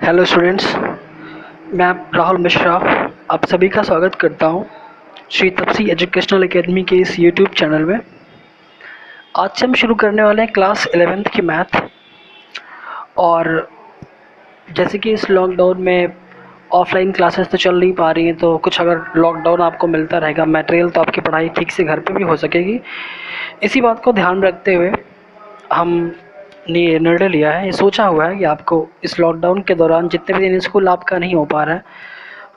Hello students, मैं राहुल मिश्रा आप सभी का स्वागत करता हूं श्री तपसी एजुकेशनल एकेडमी के इस यूट्यूब चैनल में। आज से हम शुरू करने वाले हैं क्लास 11th की मैथ। और जैसे कि इस लॉकडाउन में ऑफलाइन क्लासेस तो चल नहीं पा रही हैं, तो कुछ अगर लॉकडाउन आपको मिलता रहेगा मटेरियल तो आपकी पढ़ाई ठीक से घर पे भी हो सकेगी। इसी बात को ध्यान रखते हुए हम ने ये निर्णय लिया है, ये सोचा हुआ है कि आपको इस लॉकडाउन के दौरान जितने भी दिन स्कूल आपका नहीं हो पा रहा है,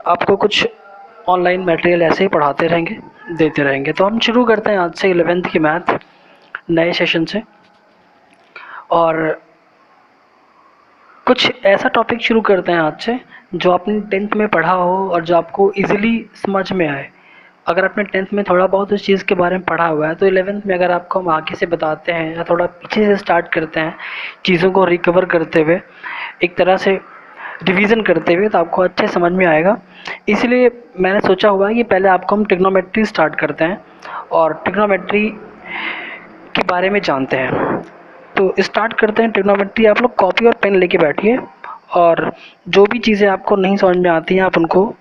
आपको कुछ ऑनलाइन मटेरियल ऐसे ही पढ़ाते रहेंगे, देते रहेंगे। तो हम शुरू करते हैं आज से 11th की मैथ नए सेशन से। और कुछ ऐसा टॉपिक शुरू करते हैं आज से जो आपने 10th में पढ़ा हो और जो आपको इजीली समझ में आए। अगर आपने 10th में थोड़ा बहुत उस चीज़ के बारे में पढ़ा हुआ है तो 11th में अगर आपको हम आगे से बताते हैं या थोड़ा पीछे से स्टार्ट करते हैं चीज़ों को रिकवर करते हुए, एक तरह से रिवीजन करते हुए, तो आपको अच्छे समझ में आएगा। इसलिए मैंने सोचा हुआ है कि पहले आपको हम ट्रिग्नोमेट्री स्टार्ट करते हैं और ट्रिग्नोमेट्री के बारे में जानते हैं। तो स्टार्ट करते हैं ट्रिग्नोमेट्री। आप लोग कॉपी और पेन लेके बैठिए और जो भी चीज़ें आपको नहीं समझ में आती हैं आप उनको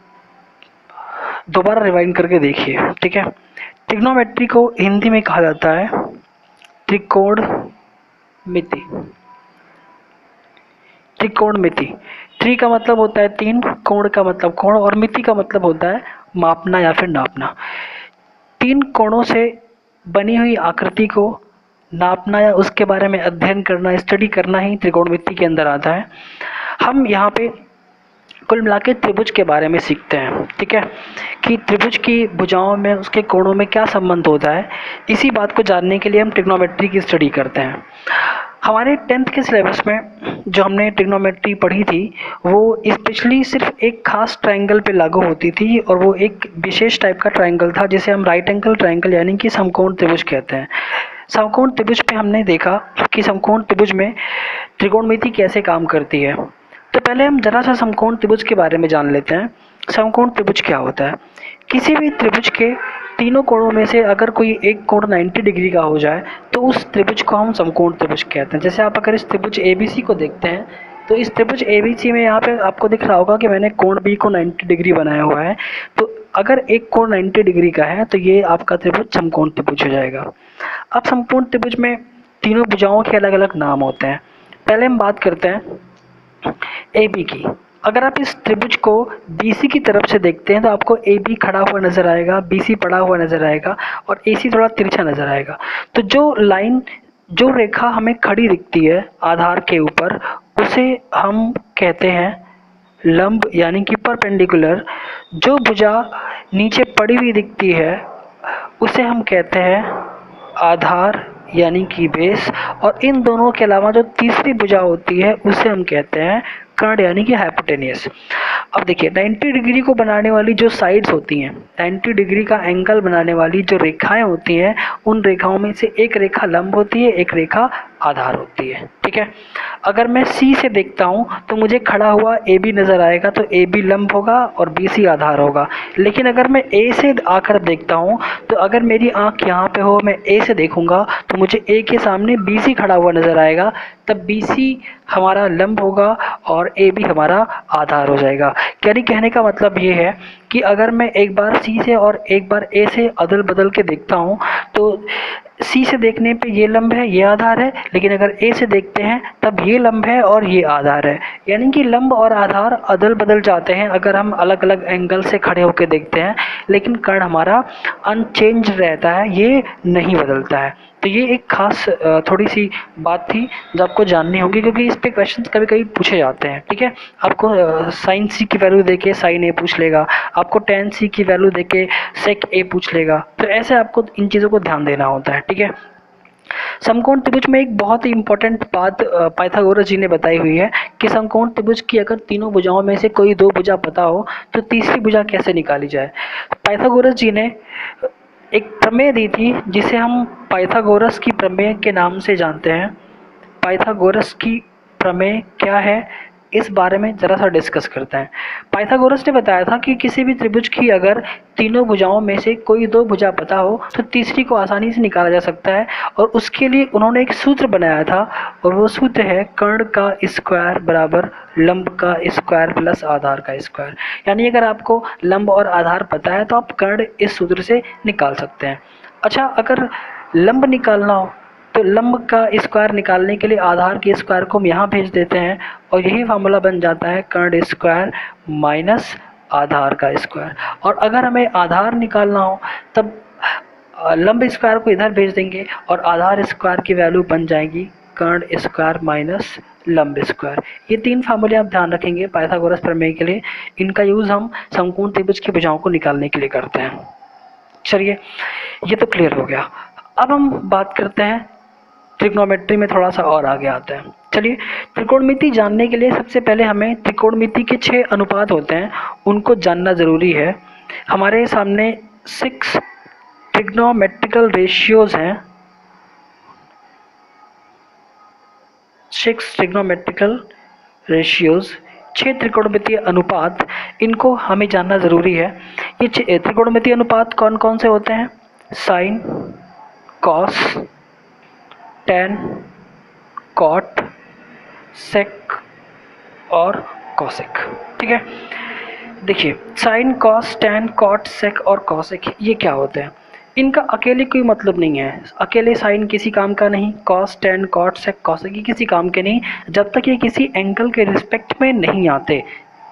दोबारा रिवाइंड करके देखिए, ठीक है। ट्रिग्नोमेट्री को हिंदी में कहा जाता है त्रिकोणमिति। त्रिकोणमिति, त्रि का मतलब होता है तीन, कोण का मतलब कोण और मिति का मतलब होता है मापना या फिर नापना। तीन कोणों से बनी हुई आकृति को नापना या उसके बारे में अध्ययन करना, स्टडी करना ही त्रिकोणमिति के अंदर आता है। हम यहाँ पे कुल मिला के त्रिभुज के बारे में सीखते हैं, ठीक है, कि त्रिभुज की भुजाओं में उसके कोणों में क्या संबंध होता है। इसी बात को जानने के लिए हम ट्रिग्नोमेट्री की स्टडी करते हैं। हमारे 10th के सिलेबस में जो हमने ट्रिग्नोमेट्री पढ़ी थी वो स्पेशली सिर्फ एक खास ट्रायंगल पे लागू होती थी, और वो एक विशेष टाइप का ट्रायंगल था जिसे हम राइट एंगल ट्रायंगल यानी कि समकोण त्रिभुज कहते हैं। समकोण त्रिभुज पे हमने देखा कि समकोण त्रिभुज में त्रिकोणमिति कैसे काम करती है। तो पहले हम जरा सा समकोण त्रिभुज के बारे में जान लेते हैं। समकोण त्रिभुज क्या होता है? किसी भी त्रिभुज के तीनों कोणों में से अगर कोई एक कोण 90 डिग्री का हो जाए तो उस त्रिभुज को हम समकोण त्रिभुज कहते हैं। जैसे आप अगर इस त्रिभुज ABC को देखते हैं तो इस त्रिभुज ABC में यहाँ पे आपको दिख रहा होगा कि मैंने कोण B को 90 डिग्री बनाया हुआ है। तो अगर एक कोण 90 डिग्री का है तो ये आपका त्रिभुज समकोण त्रिभुज हो जाएगा। अब समकोण त्रिभुज में तीनों भुजाओं के अलग अलग नाम होते हैं। पहले हम बात करते हैं AB की। अगर आप इस त्रिभुज को BC की तरफ से देखते हैं तो आपको AB खड़ा हुआ नजर आएगा, BC पड़ा हुआ नजर आएगा और AC थोड़ा तिरछा नजर आएगा। तो जो रेखा हमें खड़ी दिखती है आधार के ऊपर उसे हम कहते हैं लंब यानी कि परपेंडिकुलर। जो भुजा नीचे पड़ी हुई दिखती है उसे हम कहते हैं आधार यानी कि बेस। और इन दोनों के अलावा जो तीसरी भुजा होती है उसे हम कहते हैं कर्ण यानी कि हाइपोटेनियस। अब देखिए 90 डिग्री को बनाने वाली जो साइड्स होती हैं, 90 डिग्री का एंगल बनाने वाली जो रेखाएं होती हैं, उन रेखाओं में से एक रेखा लंब होती है, एक रेखा आधार होती है, ठीक है। अगर मैं C से देखता हूँ तो मुझे खड़ा हुआ AB नज़र आएगा, तो AB लंब होगा और BC आधार होगा। लेकिन अगर मैं A से आकर देखता हूँ तो अगर मेरी आँख यहाँ पे हो, मैं A से देखूँगा तो मुझे A के सामने BC खड़ा हुआ नज़र आएगा, तब BC हमारा लंब होगा और AB हमारा आधार हो जाएगा। यानी कहने का मतलब ये है कि अगर मैं एक बार C से और एक बार A से अदल बदल के देखता हूँ तो C से देखने पे ये लंब है, ये आधार है, लेकिन अगर A से देखते हैं तब ये लंब है और ये आधार है। यानी कि लंब और आधार अदल बदल जाते हैं अगर हम अलग अलग एंगल से खड़े होकर देखते हैं, लेकिन कर्ण हमारा अनचेंज रहता है, ये नहीं बदलता है। तो ये एक खास थोड़ी सी बात थी जो आपको जाननी होगी, क्योंकि इस पे क्वेश्चंस कभी कभी पूछे जाते हैं, ठीक है। आपको साइन C की वैल्यू देके साइन A पूछ लेगा, आपको टेन C की वैल्यू देके सेक A पूछ लेगा। तो ऐसे आपको इन चीज़ों को ध्यान देना होता है, ठीक है। समकोण त्रिभुज में एक बहुत ही इंपॉर्टेंट बात पाइथागोरस जी ने बताई हुई है कि समकोण त्रिभुज की अगर तीनों भुजाओं में से कोई दो भुजा पता हो तो तीसरी भुजा कैसे निकाली जाए। पाइथागोरस जी ने एक प्रमेय दी थी जिसे हम पाइथागोरस की प्रमेय के नाम से जानते हैं। पाइथागोरस की प्रमेय क्या है? इस बारे में ज़रा सा डिस्कस करते हैं। पाइथागोरस ने बताया था कि किसी भी त्रिभुज की अगर तीनों भुजाओं में से कोई दो भुजा पता हो तो तीसरी को आसानी से निकाला जा सकता है, और उसके लिए उन्होंने एक सूत्र बनाया था, और वो सूत्र है कर्ण का स्क्वायर बराबर लंब का स्क्वायर प्लस आधार का स्क्वायर। यानी अगर आपको लंब और आधार पता है तो आप कर्ण इस सूत्र से निकाल सकते हैं। अच्छा, अगर लंब निकालना हो तो लंब का स्क्वायर निकालने के लिए आधार के स्क्वायर को हम यहाँ भेज देते हैं, और यही फार्मूला बन जाता है कर्ण स्क्वायर माइनस आधार का स्क्वायर। और अगर हमें आधार निकालना हो तब लंब स्क्वायर को इधर भेज देंगे और आधार स्क्वायर की वैल्यू बन जाएगी कर्ण स्क्वायर माइनस लंब स्क्वायर। ये तीन फार्मूले आप ध्यान रखेंगे पाइथागोरस प्रमेय के लिए। इनका यूज़ हम समकोण त्रिभुज की भुजाओं को निकालने के लिए करते हैं। चलिए, ये तो क्लियर हो गया। अब हम बात करते हैं त्रिकोणमिति में, थोड़ा सा और आगे आते हैं। चलिए, त्रिकोणमिति जानने के लिए सबसे पहले हमें त्रिकोणमिति के 6 अनुपात होते हैं, उनको जानना ज़रूरी है। हमारे सामने 6 ट्रिग्नोमेट्रिकल रेशियोज़ हैं, 6 ट्रिग्नोमेट्रिकल रेशियोज़, 6 त्रिकोणमितीय अनुपात, इनको हमें जानना ज़रूरी है। ये त्रिकोणमितीय अनुपात कौन कौन से होते हैं? साइन, कॉस, टैन, कॉट, सेक और कॉसेक। ठीक है, देखिए साइन, कॉस, टैन, कॉट, सेक और कॉसेक ये क्या होते हैं? इनका अकेले कोई मतलब नहीं है। अकेले साइन किसी काम का नहीं, कॉस, टैन, कॉट, सेक, कॉसेक ये किसी काम के नहीं जब तक ये किसी एंगल के रिस्पेक्ट में नहीं आते।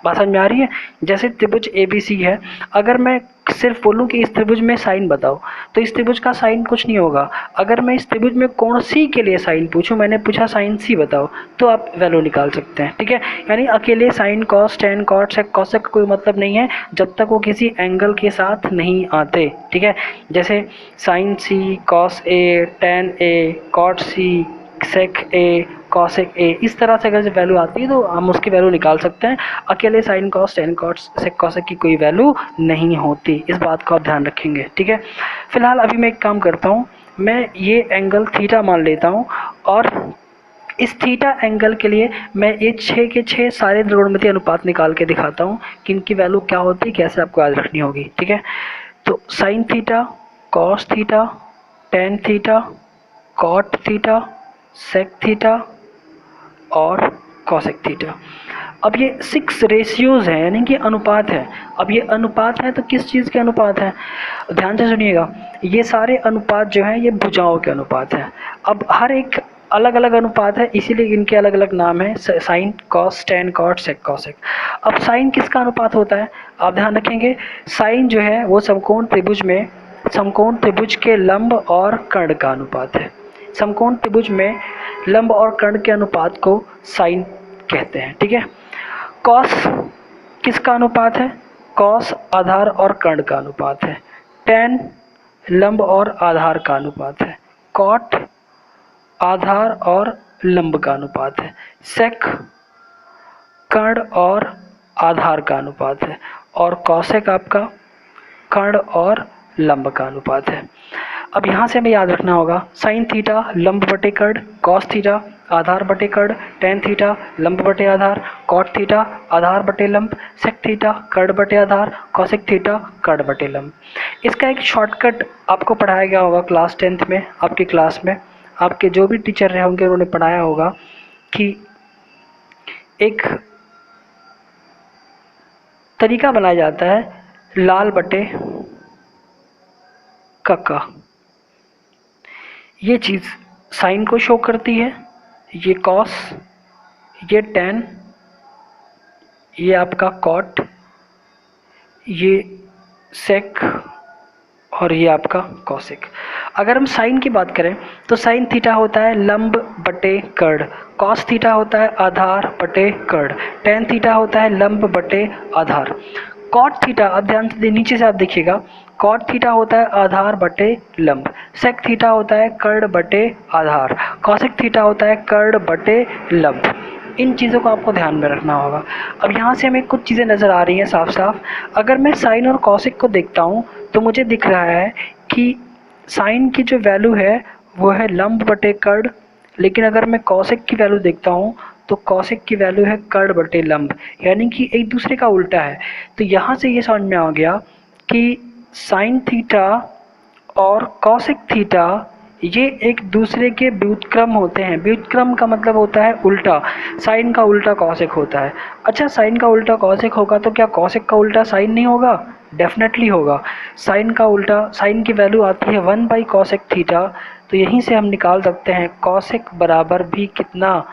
बात समझ में आ रही है? जैसे त्रिभुज ABC है, अगर मैं सिर्फ बोलूं कि इस त्रिभुज में साइन बताओ तो इस त्रिभुज का साइन कुछ नहीं होगा। अगर मैं इस त्रिभुज में कोण C के लिए साइन पूछूं, मैंने पूछा साइन C बताओ, तो आप वैल्यू निकाल सकते हैं। ठीक है, यानी अकेले साइन, कॉस, टैन, कॉट, सेक, कॉसेक का कोई मतलब नहीं है जब तक वो किसी एंगल के साथ नहीं आते। ठीक है, जैसे sine C, cos A, tan A, cot C, sec A, cosec A, इस तरह से अगर वैल्यू आती है तो हम उसकी वैल्यू निकाल सकते हैं। अकेले साइन, कॉस, टैन, कॉट, सेक, कॉसेक की कोई वैल्यू नहीं होती। इस बात को आप ध्यान रखेंगे। ठीक है, फिलहाल अभी मैं एक काम करता हूँ, मैं ये एंगल थीटा मान लेता हूँ, और इस थीटा एंगल के लिए मैं ये 6 के 6 सारे त्रिकोणमितीय अनुपात निकाल के दिखाता हूँ कि इनकी वैल्यू क्या होती है, कैसे आपको याद रखनी होगी। ठीक है, तो sine theta, cos theta, tan theta, cot theta, sec theta और कॉसेक थीटा। अब ये 6 रेशियोज़ हैं, यानी कि अनुपात है। अब ये अनुपात है तो किस चीज़ के अनुपात हैं? ध्यान से सुनिएगा, ये सारे अनुपात जो हैं ये भुजाओं के अनुपात हैं। अब हर एक अलग अलग अनुपात है, इसीलिए इनके अलग अलग नाम हैं, साइन, कॉस, टैन, कॉट, सेक, कॉसेक। अब साइन किसका अनुपात होता है? आप ध्यान रखेंगे, साइन जो है वो समकोण त्रिभुज में समकोण त्रिभुज के लंब और कर्ण का अनुपात है। समकोण त्रिभुज में लंब और कर्ण के अनुपात को साइन कहते हैं। ठीक है, कॉस किसका अनुपात है? कॉस आधार और कर्ण का अनुपात है। टैन लंब और आधार का अनुपात है। कॉट आधार और लंब का अनुपात है। सेक कर्ण और आधार का अनुपात है, और कॉसेक आपका कर्ण और लंब का अनुपात है। अब यहाँ से हमें याद रखना होगा, साइन थीटा लंब बटे कर्ण, कॉस थीटा आधार बटे कर्ण, टैन थीटा लंब बटे आधार, कॉट थीटा आधार बटे लंब, सेक थीटा कर्ण बटे आधार, कॉसेक थीटा कर्ण बटे लंब। इसका एक शॉर्टकट आपको पढ़ाया गया होगा क्लास 10th में, आपकी क्लास में आपके जो भी टीचर रहे होंगे उन्होंने पढ़ाया होगा कि एक तरीका बनाया जाता है लाल बटे कक्का। ये चीज़ साइन को शो करती है, ये कॉस, ये टैन, ये आपका कॉट, ये सेक और ये आपका कॉसेक। अगर हम साइन की बात करें तो साइन थीटा होता है लंब बटे कर्ण, कॉस थीटा होता है आधार बटे कर्ण, टैन थीटा होता है लंब बटे आधार, कॉट थीटा, अब ध्यान से नीचे से आप देखिएगा, कॉट थीटा होता है आधार बटे लंब, सेक थीटा होता है कर्ण बटे आधार, कॉसेक थीटा होता है कर्ण बटे लंब। इन चीज़ों को आपको ध्यान में रखना होगा। अब यहाँ से हमें कुछ चीज़ें नज़र आ रही हैं साफ साफ। अगर मैं साइन और कॉसेक को देखता हूँ तो मुझे दिख रहा है कि साइन की जो वैल्यू है वो है लंब बटे कर्ण, लेकिन अगर मैं कॉसेक की वैल्यू देखता हूँ तो कॉसेक की वैल्यू है कर्ण बटे लंब, यानी कि एक दूसरे का उल्टा है। तो यहाँ से ये समझ में आ गया कि साइन थीटा और कॉसेक थीटा ये एक दूसरे के व्युत्क्रम होते हैं। व्युत्क्रम का मतलब होता है उल्टा, साइन का उल्टा कॉसेक होता है। अच्छा, साइन का उल्टा कॉसेक होगा तो क्या कॉसेक का उल्टा साइन नहीं होगा? डेफिनेटली होगा। साइन का उल्टा, साइन की वैल्यू आती है 1/कॉसेक थीटा, तो यहीं से हम निकाल सकते हैं कॉसेक बराबर भी कितना,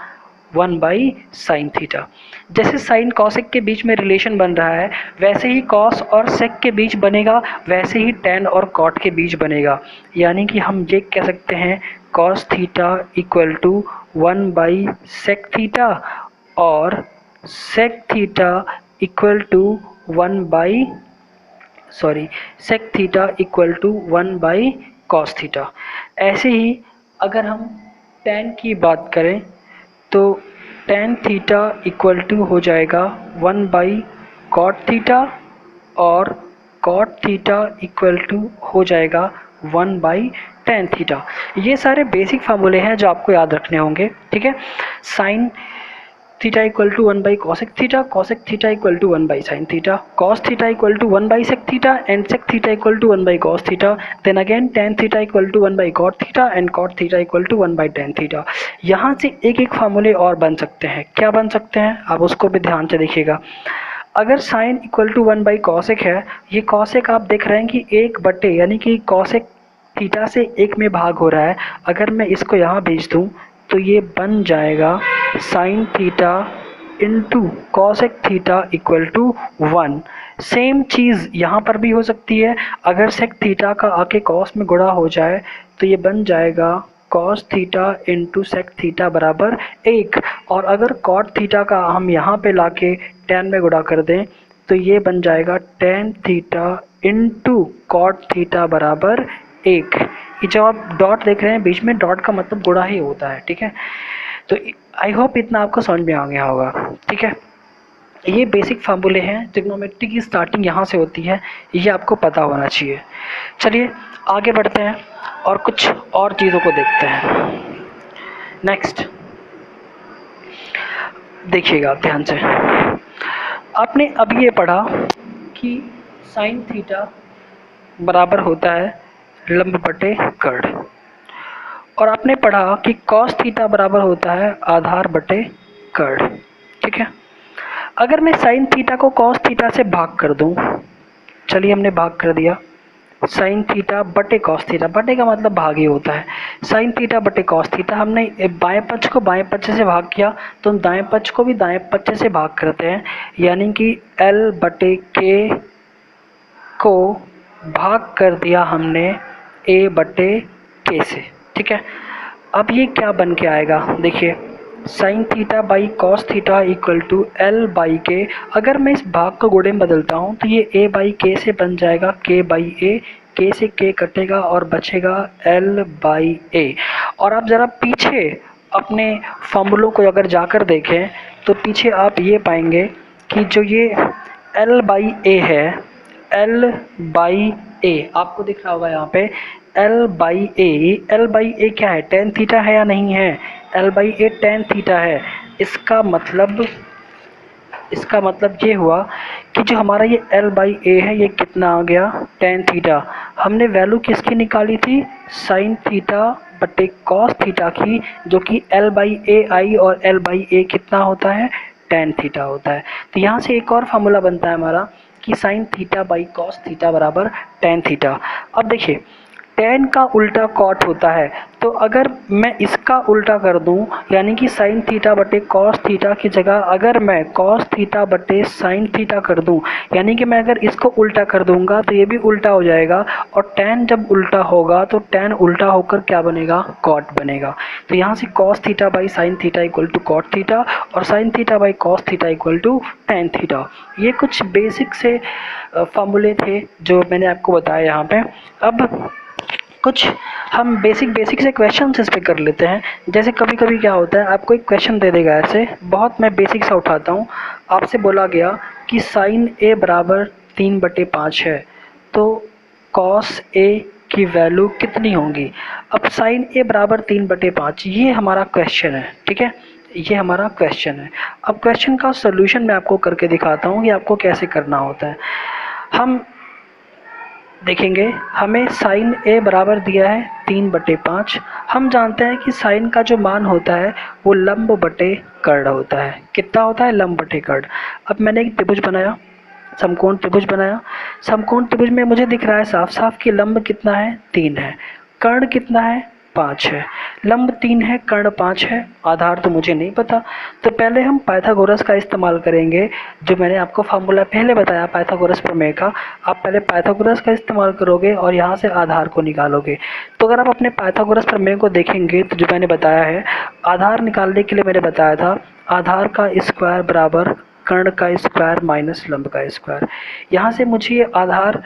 1/साइन थीटा। जैसे साइन कॉसेक के बीच में रिलेशन बन रहा है, वैसे ही कॉस और सेक के बीच बनेगा, वैसे ही टेन और कॉट के बीच बनेगा। यानी कि हम ये कह सकते हैं cos theta equal to sec theta और sec theta equal to cos theta. ऐसे ही अगर हम टेन की बात करें तो टेन थीटा इक्वल टू हो जाएगा 1/कॉट थीटा और कॉट थीटा इक्वल टू हो जाएगा 1/टेन थीटा। ये सारे बेसिक फार्मूले हैं जो आपको याद रखने होंगे, ठीक है। Sine theta equal to cosec theta, cosec theta equal to sine theta, cos theta equal to sec theta and sec theta equal to cos theta, then again tan theta equal to cot theta and cot theta equal to tan theta. यहाँ से एक एक फार्मूले और बन सकते हैं। क्या बन सकते हैं आप उसको भी ध्यान से देखिएगा। अगर साइन इक्वल टू 1/कॉसेक है, ये कॉसेक आप देख रहे हैं कि एक बटे, यानी कि कॉसेक थीटा से एक में भाग हो रहा है। अगर मैं इसको यहाँ भेज दूँ तो ये बन जाएगा sine theta into cosec theta equal to 1। Same चीज़ यहाँ पर भी हो सकती है। अगर सेक थीटा का आके कॉस में गुणा हो जाए तो ये बन जाएगा cos theta into sec theta बराबर 1। और अगर कॉट थीटा का हम यहाँ पे लाके टेन में गुणा कर दें तो ये बन जाएगा tan theta into cot theta बराबर 1। ये जो आप डॉट देख रहे हैं बीच में, डॉट का मतलब गुणा ही होता है, ठीक है। तो आई होप इतना आपको समझ में आ गया होगा, ठीक है। ये बेसिक फार्मूले हैं, ट्रिग्नोमेट्री की स्टार्टिंग यहाँ से होती है, ये आपको पता होना चाहिए। चलिए आगे बढ़ते हैं और कुछ और चीज़ों को देखते हैं। नेक्स्ट देखिएगा ध्यान से। आपने अभी ये पढ़ा कि साइन थीटा बराबर होता है लंब बटे कर्ण, और आपने पढ़ा कि कॉस थीटा बराबर होता है आधार बटे कर्ण, ठीक है। अगर मैं साइन थीटा को कॉस थीटा से भाग कर दूं, चलिए हमने भाग कर दिया, साइन थीटा बटे कॉस थीटा, बटे का मतलब भाग ही होता है। साइन थीटा बटे कॉस थीटा, हमने बाएं पक्ष को बाएं पक्ष से भाग किया तो हम दाएं पक्ष को भी दाएं पक्ष से भाग करते हैं, यानी कि L बटे K को भाग कर दिया हमने A बटे K से, ठीक है। अब ये क्या बन के आएगा, देखिए sine theta by cos theta equal to L by K. अगर मैं इस भाग को गुणे में बदलता हूँ तो ये A बाई के से बन जाएगा K बाई A, K से K कटेगा और बचेगा L बाई A। और आप ज़रा पीछे अपने फॉर्मूलों को अगर जाकर देखें तो पीछे आप ये पाएंगे कि जो ये L बाई A है, L बाई A आपको दिख रहा होगा यहाँ पे L by A. L by A क्या है, टेन थीटा है या नहीं है? L by A tan theta है। इसका मतलब ये हुआ कि जो हमारा ये L बाई ए है ये कितना आ गया, टेन थीटा। हमने वैल्यू किसकी निकाली थी, साइन थीटा बटे कॉस थीटा की, जो कि L बाई ए आई, और L बाई ए कितना होता है, टेन थीटा होता है। तो यहाँ से एक और फार्मूला बनता है हमारा कि sign theta by cos theta बराबर टेन थीटा। अब देखिए टेन का उल्टा कॉट होता है, तो अगर मैं इसका उल्टा कर दूं, यानी कि साइन थीटा बटे कॉस थीटा की जगह अगर मैं कॉस थीटा बटे साइन थीटा कर दूं, यानी कि मैं अगर इसको उल्टा कर दूंगा तो ये भी उल्टा हो जाएगा, और टेन जब उल्टा होगा तो टेन उल्टा होकर क्या बनेगा, कॉट बनेगा। तो यहाँ से cos theta by sine theta equal to cot theta और sine theta by cos theta equal to tan theta. ये कुछ बेसिक से फार्मूले थे जो मैंने आपको बताया यहाँ पे। अब कुछ हम बेसिक से क्वेश्चन इस पे कर लेते हैं। जैसे कभी कभी क्या होता है, आपको एक क्वेश्चन दे देगा ऐसे, बहुत मैं बेसिक सा उठाता हूँ। आपसे बोला गया कि साइन ए बराबर 3/5 है, तो कॉस ए की वैल्यू कितनी होगी। अब साइन ए बराबर 3/5 ये हमारा क्वेश्चन है, ठीक है। ये हमारा क्वेश्चन है। अब क्वेश्चन का सॉल्यूशन मैं आपको करके दिखाता हूँ कि आपको कैसे करना होता है। हम देखेंगे, हमें साइन ए बराबर दिया है 3/5। हम जानते हैं कि साइन का जो मान होता है वो लंब बटे कर्ण होता है। कितना होता है? लंब बटे कर्ण। अब मैंने एक त्रिभुज बनाया, समकोण त्रिभुज बनाया। समकोण त्रिभुज में मुझे दिख रहा है साफ साफ कि लंब कितना है? 3 है। कर्ण कितना है? 5 है। लंब 3 है, कर्ण 5 है, आधार तो मुझे नहीं पता। तो पहले हम पाइथागोरस का इस्तेमाल करेंगे, जो मैंने आपको फार्मूला पहले बताया पाइथागोरस प्रमेय का। आप पहले पाइथागोरस का इस्तेमाल करोगे और यहाँ से आधार को निकालोगे। तो अगर आप अपने पाइथागोरस प्रमेय को देखेंगे तो जो मैंने बताया है, आधार निकालने के लिए मैंने बताया था आधार का स्क्वायर बराबर कर्ण का स्क्वायर माइनस लंब का स्क्वायर। यहाँ से मुझे ये आधार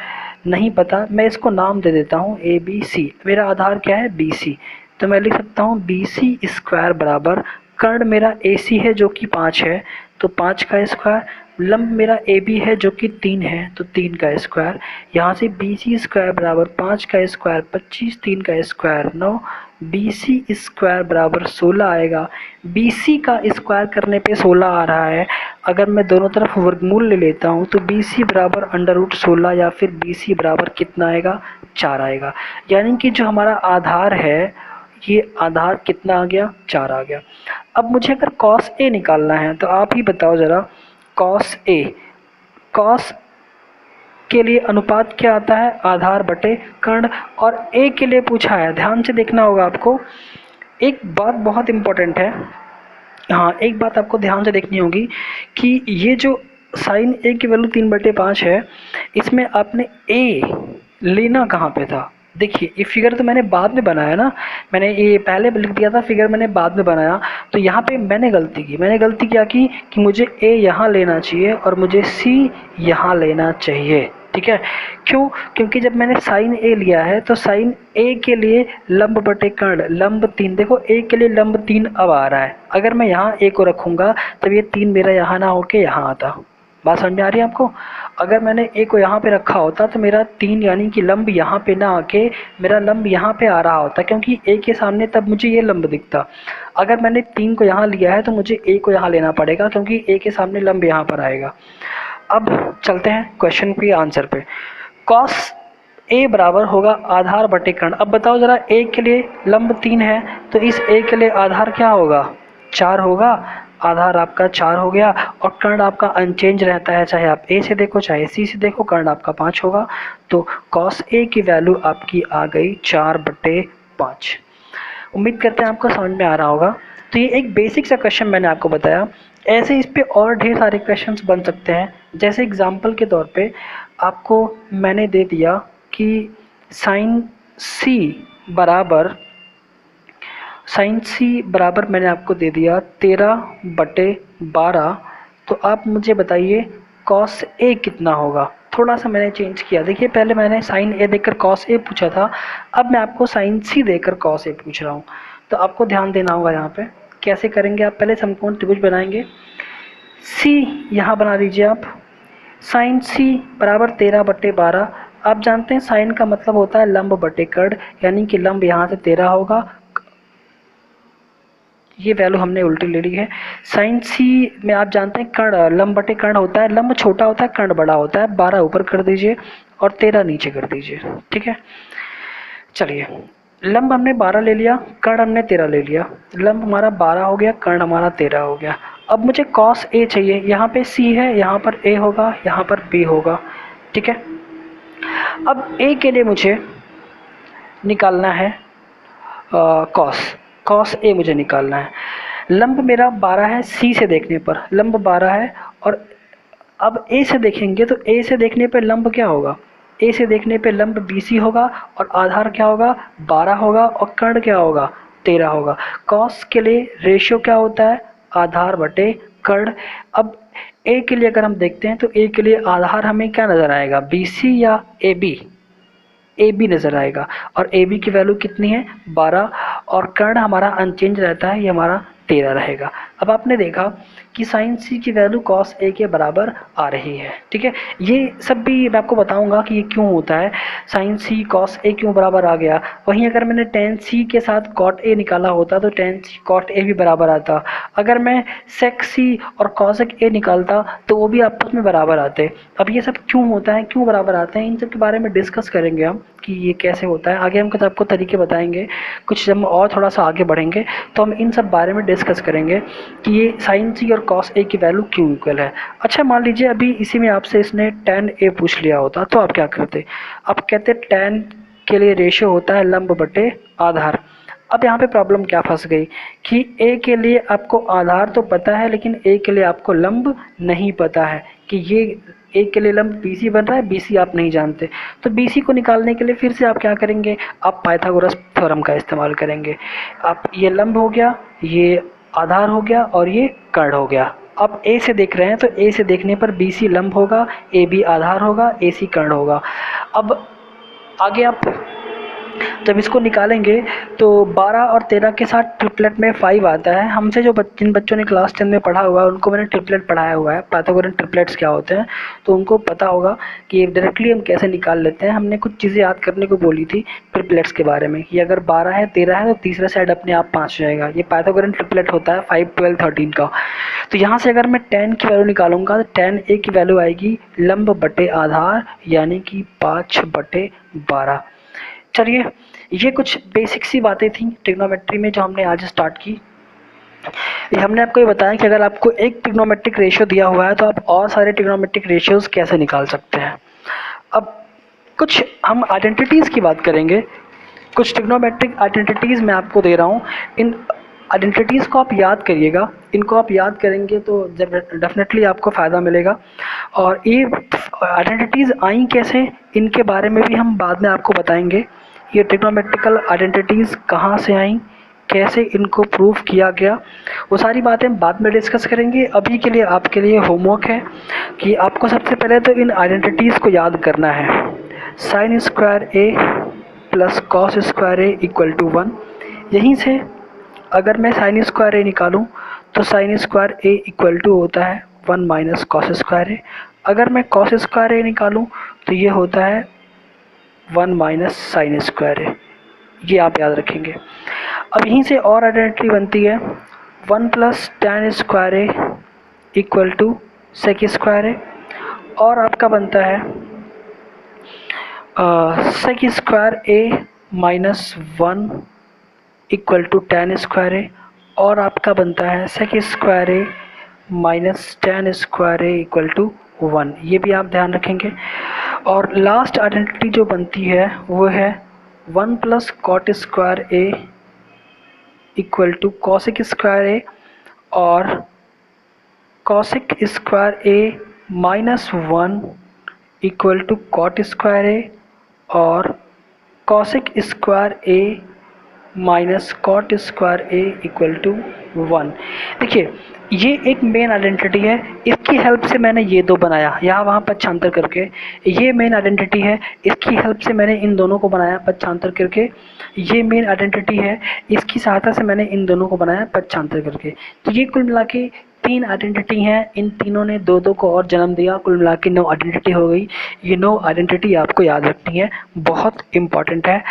नहीं पता, मैं इसको नाम दे देता हूँ ए बी सी। मेरा आधार क्या है? B C. तो मैं लिख सकता हूँ बी सी स्क्वायर बराबर कर्ण मेरा ए सी है जो कि 5 है, तो 5 का स्क्वायर, लंब मेरा ए बी है जो कि 3 है, तो 3 का स्क्वायर। यहाँ से बी सी स्क्वायर बराबर 5 का स्क्वायर 25, 3 का स्क्वायर 9, बी सी स्क्वायर बराबर 16 आएगा। बी सी का स्क्वायर करने पे 16 आ रहा है। अगर मैं दोनों तरफ वर्गमूल ले लेता हूँ तो बी सी बराबर √16 या फिर बी सी बराबर कितना आएगा? 4 आएगा। यानी कि जो हमारा आधार है, ये आधार कितना आ गया? 4 आ गया। अब मुझे अगर कॉस ए निकालना है तो आप ही बताओ ज़रा, कॉस ए, कॉस के लिए अनुपात क्या आता है? आधार बटे कर्ण। और ए के लिए पूछा है, ध्यान से देखना होगा आपको। एक बात बहुत इम्पोर्टेंट है, हाँ एक बात आपको ध्यान से देखनी होगी कि ये जो साइन ए की वैल्यू 3/5 है, इसमें आपने ए लेना कहाँ पे था? देखिए ये फिगर तो मैंने बाद में बनाया ना, मैंने ये पहले लिख दिया था, फिगर मैंने बाद में बनाया। तो यहाँ पे मैंने गलती की। मैंने गलती क्या की कि मुझे ए यहाँ लेना चाहिए और मुझे सी यहाँ लेना चाहिए। ठीक है, क्यों? क्योंकि जब मैंने साइन ए लिया है तो साइन ए के लिए लंब बटे कर्ण, लंब 3, देखो ए के लिए लंब 3 अब आ रहा है। अगर मैं यहाँ ए को रखूँगा तब ये 3 मेरा यहाँ ना होके यहाँ आता। बात समझ में आ रही है आपको? अगर मैंने ए को यहाँ पे रखा होता तो मेरा 3 यानी कि लंब यहाँ पे ना आके मेरा लंब यहाँ पे आ रहा होता, क्योंकि ए के सामने तब मुझे ये लंब दिखता। अगर मैंने 3 को यहाँ लिया है तो मुझे ए को यहाँ लेना पड़ेगा, क्योंकि ए के सामने लंब यहाँ पर आएगा। अब चलते हैं क्वेश्चन पे, आंसर पे। कॉस ए बराबर होगा आधार बटे कर्ण। अब बताओ ज़रा, ए के लिए लंब 3 है तो इस ए के लिए आधार क्या होगा? 4 होगा। आधार आपका 4 हो गया और कर्ण आपका अनचेंज रहता है, चाहे आप ए से देखो चाहे सी से देखो, कर्ण आपका 5 होगा। तो कॉस ए की वैल्यू आपकी आ गई 4/5। उम्मीद करते हैं आपको समझ में आ रहा होगा। तो ये एक बेसिक सा क्वेश्चन मैंने आपको बताया। ऐसे इस पे और ढेर सारे क्वेश्चंस बन सकते हैं। जैसे एग्जांपल के तौर पे आपको मैंने दे दिया कि साइन सी बराबर मैंने आपको दे दिया 13/12। तो आप मुझे बताइए कॉस ए कितना होगा? थोड़ा सा मैंने चेंज किया। देखिए पहले मैंने साइन ए देकर कॉस ए पूछा था, अब मैं आपको साइन सी देकर कॉस ए पूछ रहा हूँ। तो आपको ध्यान देना होगा यहाँ पे। कैसे करेंगे? आप पहले समकोण त्रिभुज बनाएंगे, सी यहाँ बना लीजिए आप। साइन सी बराबर 13/12। आप जानते हैं साइन का मतलब होता है लंब बटे कर्ण, यानी कि लंब यहाँ से 13 होगा, ये वैल्यू हमने उल्टी ले ली है। साइन सी में आप जानते हैं कर्ण लंब बटे कर्ण होता है, लंब छोटा होता है कर्ण बड़ा होता है। 12 ऊपर कर दीजिए और 13 नीचे कर दीजिए। ठीक है, चलिए लंब हमने 12 ले लिया, कर्ण हमने 13 ले लिया। लंब हमारा 12 हो गया, कर्ण हमारा 13 हो गया। अब मुझे कॉस ए चाहिए। यहाँ पे सी है, यहाँ पर ए होगा, यहाँ पर बी होगा। ठीक है, अब ए के लिए मुझे निकालना है कॉस ए मुझे निकालना है। लंब मेरा 12 है, सी से देखने पर लंब 12 है, और अब ए से देखेंगे तो ए से देखने पर लंब क्या होगा? ए से देखने पे लंब BC होगा और आधार क्या होगा? 12 होगा और कर्ण क्या होगा? 13 होगा। कॉस के लिए रेशियो क्या होता है? आधार बटे कर्ण। अब ए के लिए अगर हम देखते हैं तो ए के लिए आधार हमें क्या नज़र आएगा? BC या AB? AB नज़र आएगा। और AB की वैल्यू कितनी है? 12। और कर्ण हमारा अनचेंज रहता है, ये हमारा 13 रहेगा। अब आपने देखा कि साइन सी की वैल्यू कॉस ए के बराबर आ रही है, ठीक है। ये सब भी मैं आपको बताऊंगा कि ये क्यों होता है, साइन सी कॉस ए क्यों बराबर आ गया। वहीं अगर मैंने टेन सी के साथ कॉट ए निकाला होता तो टेन सी कॉट ए भी बराबर आता। अगर मैं सेक सी और कॉसेक ए निकालता तो वो भी आपस में बराबर आते। अब ये सब क्यों होता है, क्यों बराबर आते हैं, इन सब के बारे में डिस्कस करेंगे हम कि ये कैसे होता है। आगे हम कुछ आपको तरीके बताएंगे, कुछ जब हम और थोड़ा सा आगे बढ़ेंगे तो हम इन सब बारे में डिस्कस करेंगे कि ये साइन सी और कॉस ए की वैल्यू क्यों इक्वल है। अच्छा मान लीजिए अभी इसी में आपसे इसने tan ए पूछ लिया होता तो आप क्या करते। आप कहते tan के लिए रेशियो होता है लंब बटे आधार। अब यहाँ पे प्रॉब्लम क्या फंस गई कि a के लिए आपको आधार तो पता है लेकिन a के लिए आपको लंब नहीं पता है कि ये a के लिए लंब BC बन रहा है, BC आप नहीं जानते। तो BC को निकालने के लिए फिर से आप क्या करेंगे, आप पाइथागोरस थ्योरम का इस्तेमाल करेंगे। आप ये लंब हो गया, ये आधार हो गया और ये कर्ण हो गया। अब A से देख रहे हैं तो A से देखने पर BC लंब होगा, AB आधार होगा, AC कर्ण होगा। अब आगे आप जब इसको निकालेंगे तो 12 और 13 के साथ ट्रिपलेट में 5 आता है। हमसे जो जिन बच्चों ने क्लास 10 में पढ़ा हुआ है उनको मैंने ट्रिपलेट पढ़ाया हुआ है, पाइथागोरन ट्रिपलेट्स क्या होते हैं, तो उनको पता होगा कि डायरेक्टली हम कैसे निकाल लेते हैं। हमने कुछ चीज़ें याद करने को बोली थी ट्रिपलेट्स के बारे में कि अगर 12 है 13 है तो तीसरा साइड अपने आप 5 हो जाएगा। ये पाइथागोरन ट्रिपलेट होता है 5, 12, 13 का। तो यहाँ से अगर मैं tan की वैल्यू निकालूंगा तो tan a की वैल्यू आएगी लंब बटे आधार यानी कि 5/12। चलिए ये कुछ बेसिक सी बातें थी ट्रिग्नोमेट्री में जो हमने आज स्टार्ट की। ये हमने आपको ये बताया कि अगर आपको एक ट्रिग्नोमेट्रिक रेशियो दिया हुआ है तो आप और सारे ट्रिग्नोमेट्रिक रेशियोज कैसे निकाल सकते हैं। अब कुछ हम आइडेंटिटीज़ की बात करेंगे, कुछ ट्रिग्नोमेट्रिक आइडेंटिटीज़ मैं आपको दे रहा हूँ। इन आइडेंटिटीज़ को आप याद करिएगा, इनको आप याद करेंगे तो डेफिनेटली आपको फ़ायदा मिलेगा। और ये आइडेंटिटीज़ आई कैसे, इनके बारे में भी हम बाद में आपको बताएंगे। ये ट्रिग्नोमेट्रिकल आइडेंटिटीज़ कहाँ से आई, कैसे इनको प्रूव किया गया, वो सारी बातें हम बाद में डिस्कस करेंगे। अभी के लिए आपके लिए होमवर्क है कि आपको सबसे पहले तो इन आइडेंटिटीज़ को याद करना है। Sine square A plus cos square A equal to 1। यहीं से अगर मैं साइन स्क्वायर ए निकालूं तो sine square A equal to होता है 1 माइनस कॉस स्क्वायर ए। अगर मैं कॉस स्क्वायर ए निकालूं तो ये होता है 1 माइनस साइन स्क्वायर ए। ये आप याद रखेंगे। अब यहीं से और आइडेंटिटी बनती है 1 plus tan square A equal to sec square A. और आपका बनता है sec square A minus 1 equal to tan square A. और आपका बनता है sec square A minus tan square A equal to 1। ये भी आप ध्यान रखेंगे। और लास्ट आइडेंटिटी जो बनती है वो है 1 plus cot square A equal to cosec square A और cosec square A minus 1 equal to cot square A और cosec square A minus cot square A equal to 1। देखिए ये एक मेन आइडेंटिटी है, इसकी हेल्प से मैंने ये दो बनाया यहाँ वहाँ पक्षांतर करके। ये मेन आइडेंटिटी है, इसकी हेल्प से मैंने इन दोनों को बनाया पक्षांतर करके। ये मेन आइडेंटिटी है, इसकी सहायता से मैंने इन दोनों को बनाया पक्षांतर करके। तो ये कुल मिला के 3 आइडेंटिटी हैं, इन तीनों ने 2-2 को और जन्म दिया, कुल मिला के 9 आइडेंटिटी हो गई। ये 9 आइडेंटिटी आपको याद रखनी है, बहुत इंपॉर्टेंट है।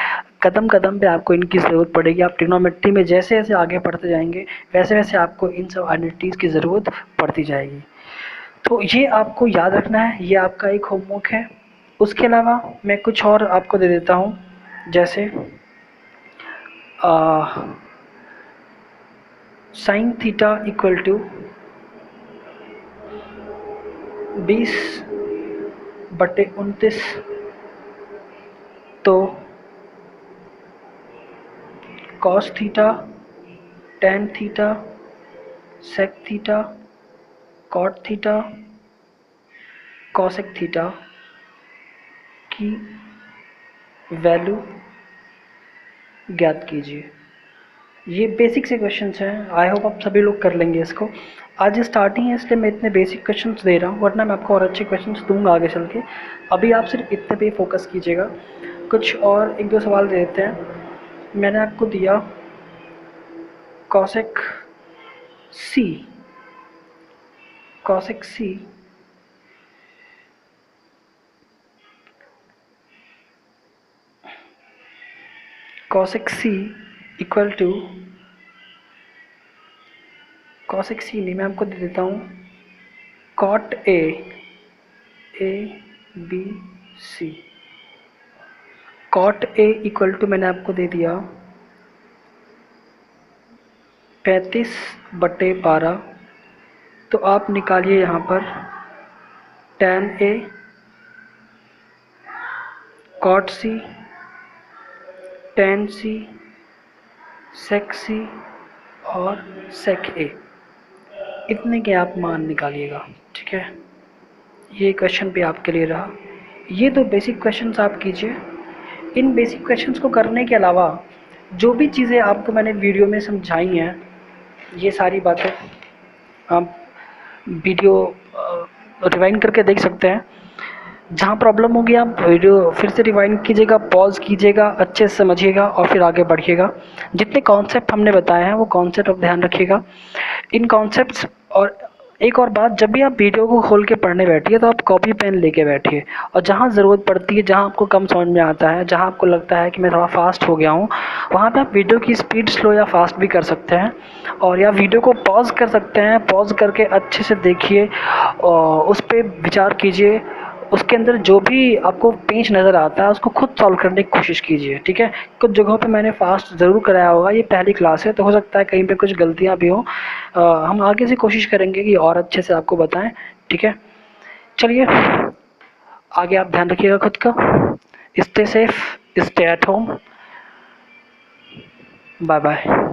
कदम कदम पे आपको इनकी ज़रूरत पड़ेगी। आप ट्रिग्नोमेट्री में जैसे जैसे आगे बढ़ते जाएंगे वैसे वैसे आपको इन सब आइडेंटिटीज़ की ज़रूरत पड़ती जाएगी। तो ये आपको याद रखना है, ये आपका एक होमवर्क है। उसके अलावा मैं कुछ और आपको दे देता हूँ, जैसे साइन थीटा इक्वल टू 20/29 तो cos theta, tan theta, sec theta, cot theta, cosec theta की वैल्यू ज्ञात कीजिए। ये बेसिक से क्वेश्चंस हैं, आई होप आप सभी लोग कर लेंगे इसको। आज स्टार्टिंग है इसलिए मैं इतने बेसिक क्वेश्चंस दे रहा हूँ, वरना मैं आपको और अच्छे क्वेश्चंस दूंगा आगे चल के। अभी आप सिर्फ इतने पे फोकस कीजिएगा। कुछ और 1-2 सवाल दे देते हैं। मैंने आपको दिया cosec C, cosec C cosec C equal to, cosec C नहीं, मैं आपको दे देता हूँ cot A B C. cot A equal to मैंने आपको दे दिया 35/12। तो आप निकालिए यहाँ पर tan ए, cot सी, tan सी, sec सी और sec ए, इतने के आप मान निकालिएगा। ठीक है, ये क्वेश्चन भी आपके लिए रहा। ये तो बेसिक क्वेश्चंस आप कीजिए। इन बेसिक क्वेश्चंस को करने के अलावा जो भी चीज़ें आपको मैंने वीडियो में समझाई हैं, ये सारी बातें आप वीडियो रिवाइंड करके देख सकते हैं। जहाँ प्रॉब्लम होगी आप वीडियो फिर से रिवाइंड कीजिएगा, पॉज कीजिएगा, अच्छे से समझिएगा और फिर आगे बढ़िएगा। जितने कॉन्सेप्ट हमने बताए हैं वो कॉन्सेप्ट आप ध्यान रखिएगा। इन कॉन्सेप्ट्स, और एक और बात, जब भी आप वीडियो को खोल के पढ़ने बैठिए तो आप कॉपी पेन लेके बैठिए, और जहाँ ज़रूरत पड़ती है, जहाँ आपको कम समझ में आता है, जहाँ आपको लगता है कि मैं थोड़ा फास्ट हो गया हूँ, वहाँ पे आप वीडियो की स्पीड स्लो या फास्ट भी कर सकते हैं, और या वीडियो को पॉज कर सकते हैं। पॉज करके अच्छे से देखिए और उस पर विचार कीजिए, उसके अंदर जो भी आपको पेंच नज़र आता है उसको खुद सॉल्व करने की कोशिश कीजिए। ठीक है, कुछ जगहों पे मैंने फास्ट ज़रूर कराया होगा, ये पहली क्लास है तो हो सकता है कहीं पे कुछ गलतियाँ भी हों। हम आगे से कोशिश करेंगे कि और अच्छे से आपको बताएं। ठीक है, चलिए आगे आप ध्यान रखिएगा खुद का। Stay safe, stay at home, bye bye.